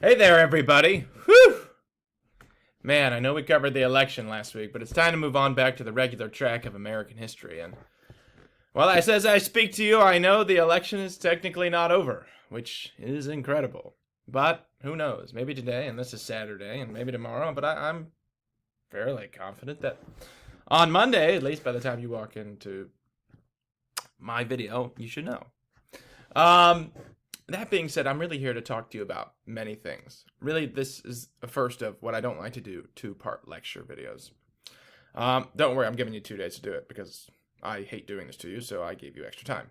Hey there, everybody. Whew! Man, I know we covered the election last week, but it's time to move on back to the regular track of American history. And, well, as I speak to you, I know the election is technically not over, which is incredible. But who knows? Maybe today, and this is Saturday, and maybe tomorrow, but I'm fairly confident that on Monday, at least by the time you walk into my video, you should know. Um, that being said, I'm really here to talk to you about many things. Really, this is the first of what I don't like to do, two-part lecture videos. Don't worry, I'm giving you 2 days to do it because I hate doing this to you, so I gave you extra time.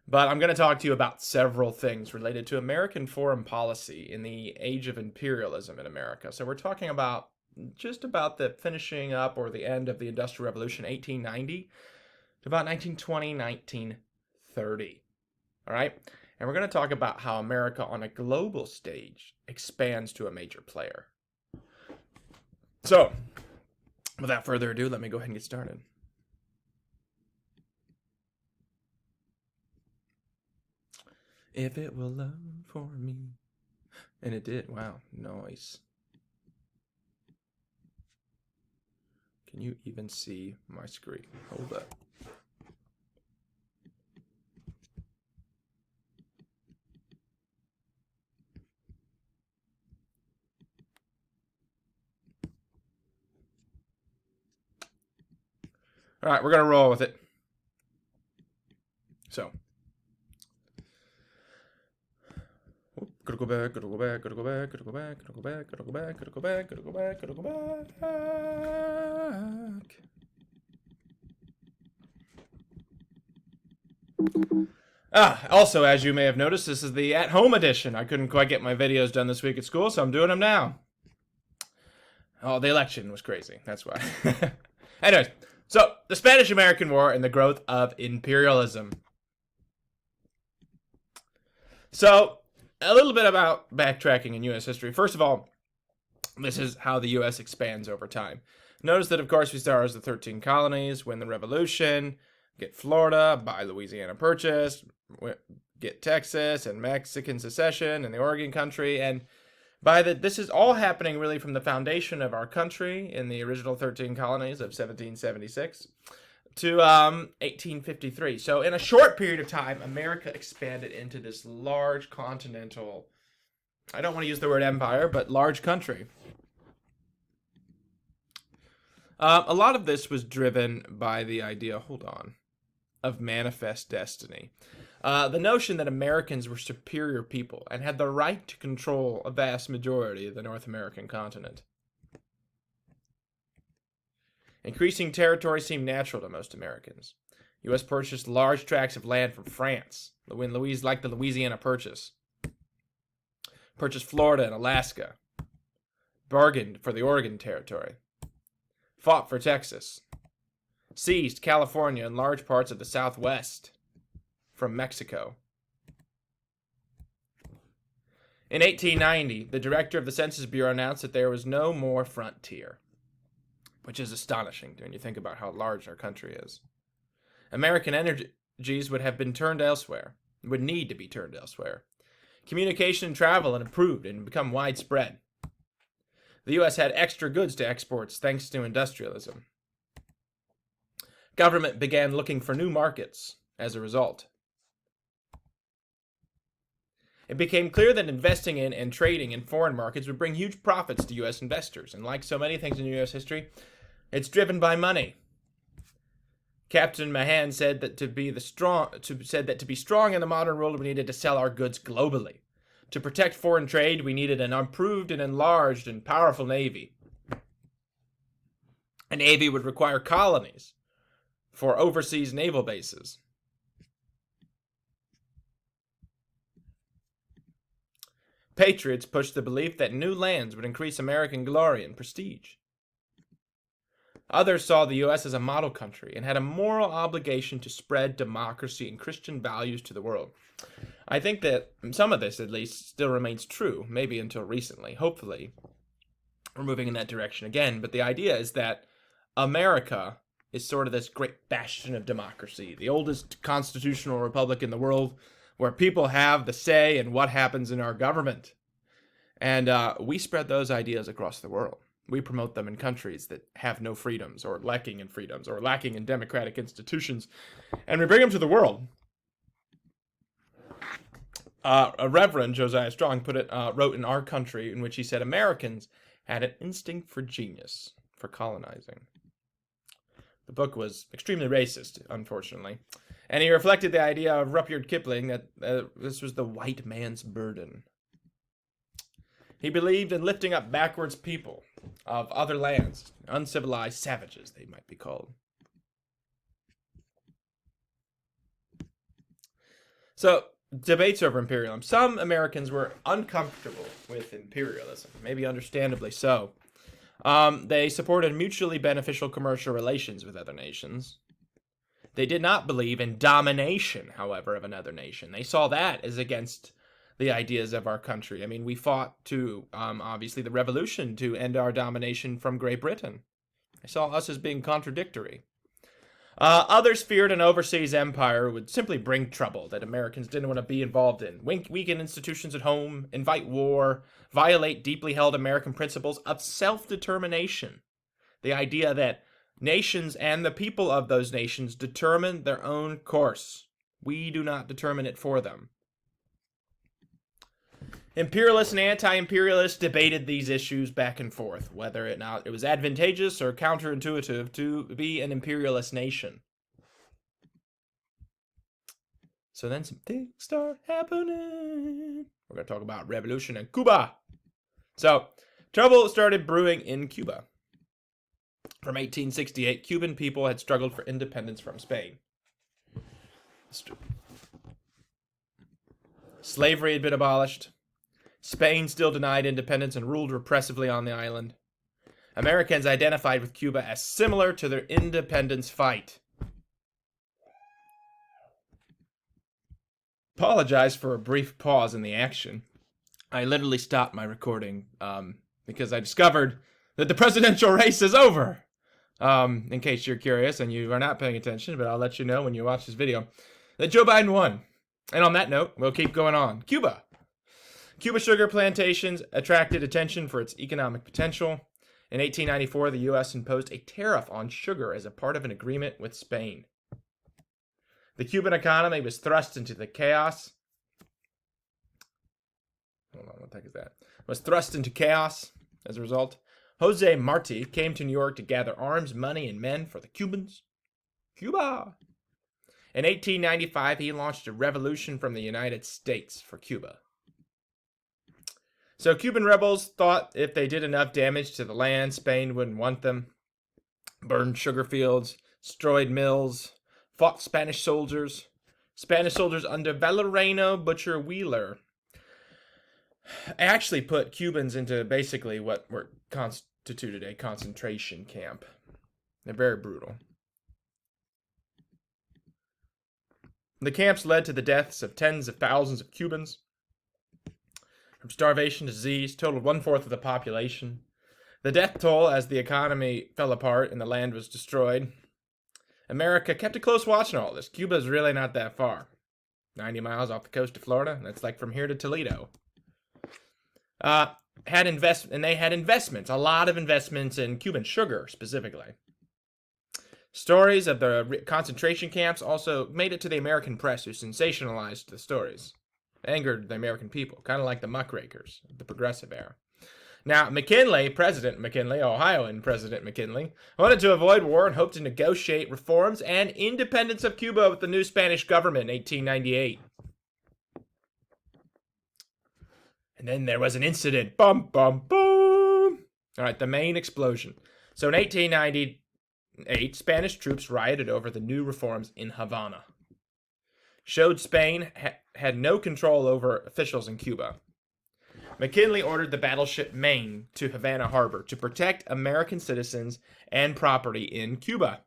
But I'm going to talk to you about several things related to American foreign policy in the age of imperialism in America. So we're talking about just about the finishing up or the end of the Industrial Revolution, 1890, to about 1920, 1930. All right? And we're going to talk about how America on a global stage expands to a major player. So, without further ado, let me go ahead and get started. If it will love for me. And it did. Wow, nice. Can you even see my screen? Hold up. All right, we're going to roll with it. So, gotta go back, gotta go back, gotta go back, gotta go back, gotta go back, gotta go back, gotta go back, gotta go back, gotta go back. Also, as you may have noticed, this is the at-home edition. I couldn't quite get my videos done this week at school, so I'm doing them now. Oh, the election was crazy. That's why. Anyways, so the Spanish-American War and the growth of imperialism. So, a little bit about backtracking in U.S. history. First of all, this is how the U.S. expands over time. Notice that, of course, we start as the 13 colonies, win the Revolution, get Florida, buy Louisiana Purchase, get Texas and Mexican secession and the Oregon Country, and this is all happening really from the foundation of our country in the original 13 colonies of 1776 to 1853. So in a short period of time, America expanded into this large continental, I don't want to use the word empire, but large country. A lot of this was driven by the idea, of manifest destiny. The notion that Americans were superior people and had the right to control a vast majority of the North American continent. Increasing territory seemed natural to most Americans. The U.S. purchased large tracts of land from France, like the Louisiana Purchase. Purchased Florida and Alaska. Bargained for the Oregon Territory. Fought for Texas. Seized California and large parts of the Southwest from Mexico. In 1890, the director of the Census Bureau announced that there was no more frontier, which is astonishing when you think about how large our country is. American energies would have been turned elsewhere, would need to be turned elsewhere. Communication and travel had improved and become widespread. The U.S. had extra goods to exports thanks to industrialism. Government began looking for new markets as a result. It became clear that investing in and trading in foreign markets would bring huge profits to U.S. investors, and like so many things in U.S. history, it's driven by money. Captain Mahan said that to be strong in the modern world, we needed to sell our goods globally. To protect foreign trade, we needed an improved and enlarged and powerful navy. A navy would require colonies for overseas naval bases. Patriots pushed the belief that new lands would increase American glory and prestige. Others saw the U.S. as a model country and had a moral obligation to spread democracy and Christian values to the world. I think that some of this, at least, still remains true, maybe until recently. Hopefully, we're moving in that direction again. But the idea is that America is sort of this great bastion of democracy, the oldest constitutional republic in the world, where people have the say in what happens in our government. And we spread those ideas across the world. We promote them in countries that have no freedoms or lacking in freedoms or lacking in democratic institutions. And we bring them to the world. A Reverend, Josiah Strong, wrote in Our Country, in which he said Americans had an instinct for genius, for colonizing. The book was extremely racist, unfortunately. And he reflected the idea of Rudyard Kipling that this was the white man's burden. He believed in lifting up backwards people of other lands, uncivilized savages, they might be called. So, debates over imperialism. Some Americans were uncomfortable with imperialism, maybe understandably so. They supported mutually beneficial commercial relations with other nations. They did not believe in domination, however, of another nation. They saw that as against the ideas of our country. I mean, we fought to, obviously, the revolution to end our domination from Great Britain. They saw us as being contradictory. Others feared an overseas empire would simply bring trouble that Americans didn't want to be involved in, weaken institutions at home, invite war, violate deeply held American principles of self-determination. The idea that nations and the people of those nations determine their own course. We do not determine it for them. Imperialists and anti-imperialists debated these issues back and forth, whether it was advantageous or counterintuitive to be an imperialist nation. So then some things start happening. We're going to talk about revolution in Cuba. So, trouble started brewing in Cuba. From 1868, Cuban people had struggled for independence from Spain. Slavery had been abolished. Spain still denied independence and ruled repressively on the island. Americans identified with Cuba as similar to their independence fight. Apologize for a brief pause in the action. I literally stopped my recording because I discovered that the presidential race is over. In case you're curious and you are not paying attention, but I'll let you know when you watch this video, that Joe Biden won. And on that note, we'll keep going on. Cuba. Cuba sugar plantations attracted attention for its economic potential. In 1894, the U.S. imposed a tariff on sugar as a part of an agreement with Spain. The Cuban economy was thrust into the chaos. Hold on, what the heck is that? Was thrust into chaos as a result. Jose Marti came to New York to gather arms, money, and men for the Cubans. Cuba! In 1895, he launched a revolution from the United States for Cuba. So Cuban rebels thought if they did enough damage to the land, Spain wouldn't want them. Burned sugar fields, destroyed mills, fought Spanish soldiers under Valeriano Butcher Wheeler actually put Cubans into basically what were constituted a concentration camp. They're very brutal. The camps led to the deaths of tens of thousands of Cubans. From starvation to disease, totaled 1/4 of the population. The death toll as the economy fell apart and the land was destroyed. America kept a close watch on all this. Cuba is really not that far. 90 miles off the coast of Florida. That's like from here to Toledo. They had investments, a lot of investments in Cuban sugar specifically. Stories of the concentration camps also made it to the American press, who sensationalized the stories. Angered the American people, kind of like the muckrakers of the Progressive era. Now, President McKinley, Ohioan President McKinley, wanted to avoid war and hoped to negotiate reforms and independence of Cuba with the new Spanish government in 1898. And then there was an incident. Bum, bum, boom! All right, the main explosion. So in 1898, Spanish troops rioted over the new reforms in Havana. Showed Spain had no control over officials in Cuba. McKinley ordered the battleship Maine to Havana Harbor to protect American citizens and property in Cuba.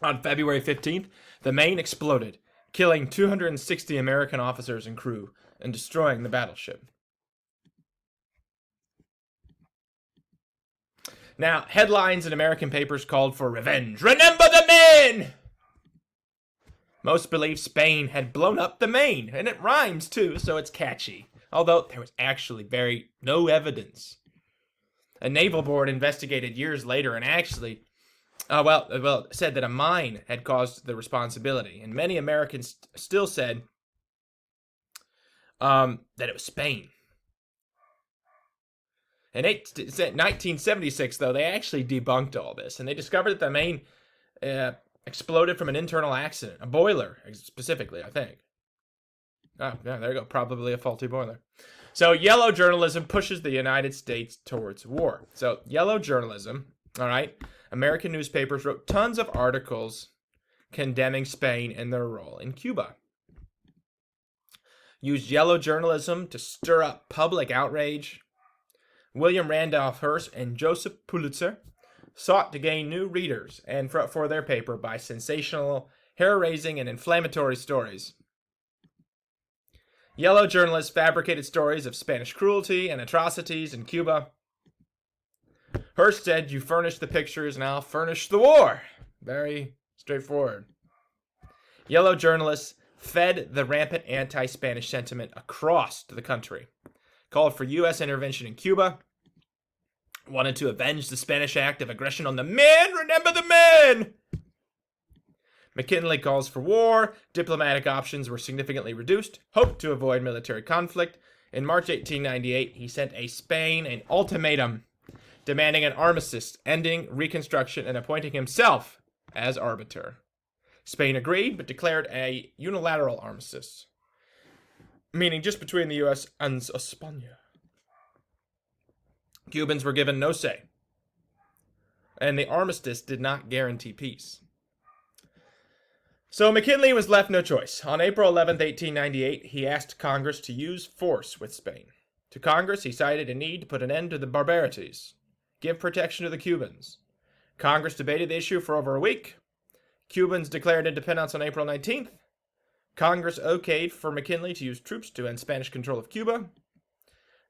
On February 15th, the Maine exploded, killing 260 American officers and crew and destroying the battleship. Now, headlines in American papers called for revenge. Remember the men! Most believed Spain had blown up the Maine, and it rhymes too, so it's catchy. although there was actually no evidence. A naval board investigated years later and actually, said that a mine had caused the responsibility, and many Americans still said that it was Spain. In 1976, though, they actually debunked all this, and they discovered that the mine exploded from an internal accident, a boiler specifically, I think. Oh, yeah, there you go. Probably a faulty boiler. So yellow journalism pushes the United States towards war. So yellow journalism, all right, American newspapers wrote tons of articles condemning Spain and their role in Cuba. Used yellow journalism to stir up public outrage. William Randolph Hearst and Joseph Pulitzer sought to gain new readers and for their paper by sensational, hair-raising, and inflammatory stories. Yellow journalists fabricated stories of Spanish cruelty and atrocities in Cuba. Hearst said, "You furnish the pictures, and I'll furnish the war." Very straightforward. Yellow journalists fed the rampant anti-Spanish sentiment across the country, called for U.S. intervention in Cuba, wanted to avenge the Spanish act of aggression on the men. Remember the men! McKinley calls for war. Diplomatic options were significantly reduced. Hoped to avoid military conflict. In March 1898, he sent Spain an ultimatum demanding an armistice, ending Reconstruction, and appointing himself as arbiter. Spain agreed, but declared a unilateral armistice, meaning just between the U.S. and Spain. Cubans were given no say, and the armistice did not guarantee peace. So McKinley was left no choice. On April 11, 1898, he asked Congress to use force with Spain. To Congress, he cited a need to put an end to the barbarities, give protection to the Cubans. Congress debated the issue for over a week. Cubans declared independence on April 19th. Congress okayed for McKinley to use troops to end Spanish control of Cuba.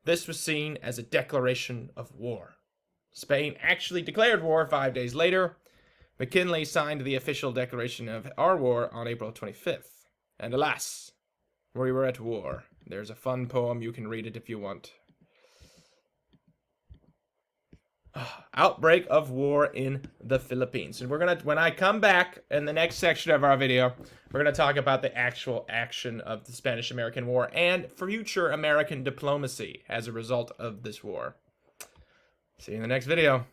This was seen as a declaration of war. Spain actually declared war 5 days later. McKinley signed the official declaration of our war on April 25th. And alas, we were at war. There's a fun poem. You can read it if you want. Outbreak of war in the Philippines. And when I come back in the next section of our video, we're going to talk about the actual action of the Spanish-American War and future American diplomacy as a result of this war. See you in the next video.